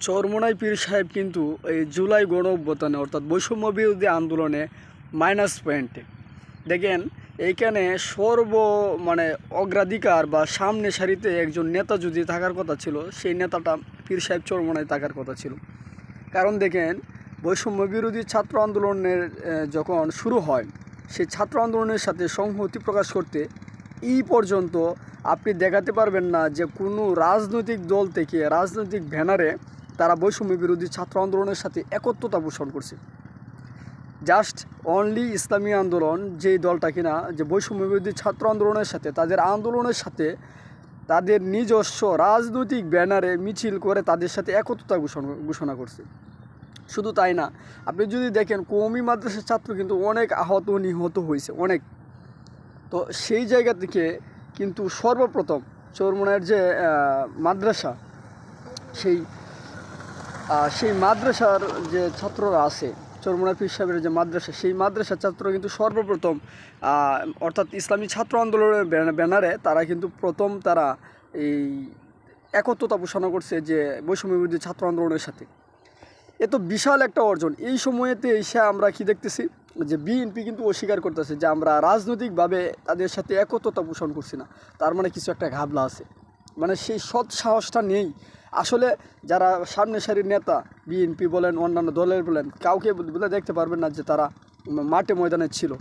চরমোনাই পীর সাহেব কিন্তু এই জুলাই গণ অভ্যুত্থানে অর্থাৎ বৈষম্য বিরোধী আন্দোলনে মাইনাস পয়েন্টে দেখেন এইখানে অগ্রাধিকার বা সামনে সারিতে একজন নেতা যদি থাকার কথা ছিল, সেই নেতাটা পীর সাহেব চরমোনাই থাকার কথা ছিল। কারণ দেখেন, বৈষম্য বিরোধী ছাত্র আন্দোলনের যখন শুরু হয়, সেই ছাত্র আন্দোলনের সাথে সংহতি প্রকাশ করতে এই পর্যন্ত আপনি দেখাতে পারবেন না যে কোনো রাজনৈতিক দল থেকে রাজনৈতিক ব্যানারে তারা বৈষম্য বিরোধী ছাত্র আন্দোলনের সাথে একত্রতা পোষণ করছে। জাস্ট অনলি ইসলামী আন্দোলন, যেই দলটা কিনা যে বৈষম্য বিরোধী ছাত্র আন্দোলনের সাথে তাদের আন্দোলনের সাথে তাদের নিজস্ব রাজনৈতিক ব্যানারে মিছিল করে তাদের সাথে একত্রতা ঘোষণা করছে। শুধু তাই না, আপনি যদি দেখেন কওমি মাদ্রাসার ছাত্র কিন্তু অনেক আহত নিহত হয়েছে অনেক। তো সেই জায়গা থেকে কিন্তু সর্বপ্রথম চরমোনাইয়ের যে মাদ্রাসা, সেই মাদ্রাসার যে ছাত্ররা আছে, চরমোনাই পীর সাহেবের যে মাদ্রাসা, সেই মাদ্রাসার ছাত্র কিন্তু সর্বপ্রথম অর্থাৎ ইসলামী ছাত্র আন্দোলনের ব্যানারে তারা কিন্তু তারা এই একত্রতা ঘোষণা করছে যে বৈষম্য বিরোধী ছাত্র আন্দোলনের সাথে। এ তো বিশাল একটা অর্জন। এই সময়েতে এসে আমরা কি দেখতেছি যে বিএনপি কিন্তু অস্বীকার করতেছে যে আমরা রাজনৈতিকভাবে তাদের সাথে একত্রতা পোষণ করছি না। তার মানে কিছু একটা ঘাবলা আছে, মানে সেই সৎ সাহসটা নেই। আসলে যারা সামনে সারির নেতা, বিএনপি বলেন অন্যান্য দলের বলেন, কাউকে বলে দেখতে পারবেন না যে তারা মাঠে ময়দানে ছিল।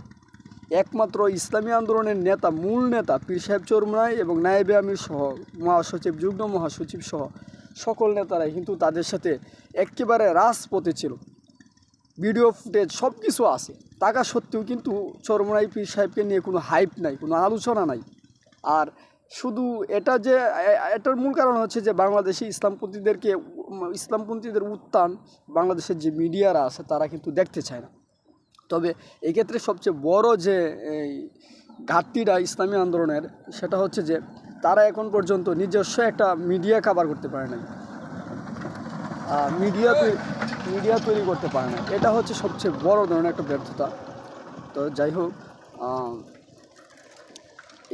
একমাত্র ইসলামী আন্দোলনের নেতা, মূল নেতা পীর সাহেব চরমোনাই এবং নায়েবে আমির সহ মহাসচিব, যুগ্ম মহাসচিব সহ সকল নেতারাই কিন্তু তাদের সাথে একেবারে রাজপথে ছিল। ভিডিও ফুটেজ সব কিছু আছে, টাকা সত্ত্বেও কিন্তু চরমোনাই পীর সাহেবকে নিয়ে কোনো হাইপ নাই, কোনো আলোচনা নাই। আর শুধু এটার মূল কারণ হচ্ছে যে বাংলাদেশি ইসলামপন্থীদের উত্থান বাংলাদেশের যে মিডিয়ারা আছে তারা কিন্তু দেখতে চায় না। তবে এক্ষেত্রে সবচেয়ে বড় যে ঘাটতিটা ইসলামী আন্দোলনের, সেটা হচ্ছে যে তারা এখন পর্যন্ত নিজস্ব একটা মিডিয়া কাভার করতে পারে নাই, মিডিয়া তৈরি করতে পারে না। এটা হচ্ছে সবচেয়ে বড় ধরনের একটা ব্যর্থতা। তো যাই হোক,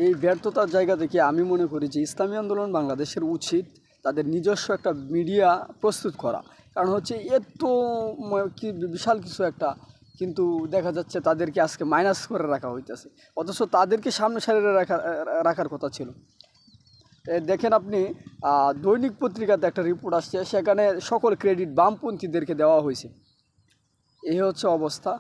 এই ব্যর্থতার জায়গা থেকে আমি মনে করি যে ইসলামী আন্দোলন বাংলাদেশের উচিত তাদের নিজস্ব একটা মিডিয়া প্রস্তুত করা। কারণ হচ্ছে এত বিশাল কিছু একটা, কিন্তু দেখা যাচ্ছে তাদেরকে আজকে মাইনাস করে রাখা হইতেছে, অথচ তাদেরকে সামনে সারিয়ে রাখার কথা ছিল। দেখেন আপনি, দৈনিক পত্রিকাতে একটা রিপোর্ট আসছে, সেখানে সকল ক্রেডিট বামপন্থীদেরকে দেওয়া হয়েছে। এই হচ্ছে অবস্থা।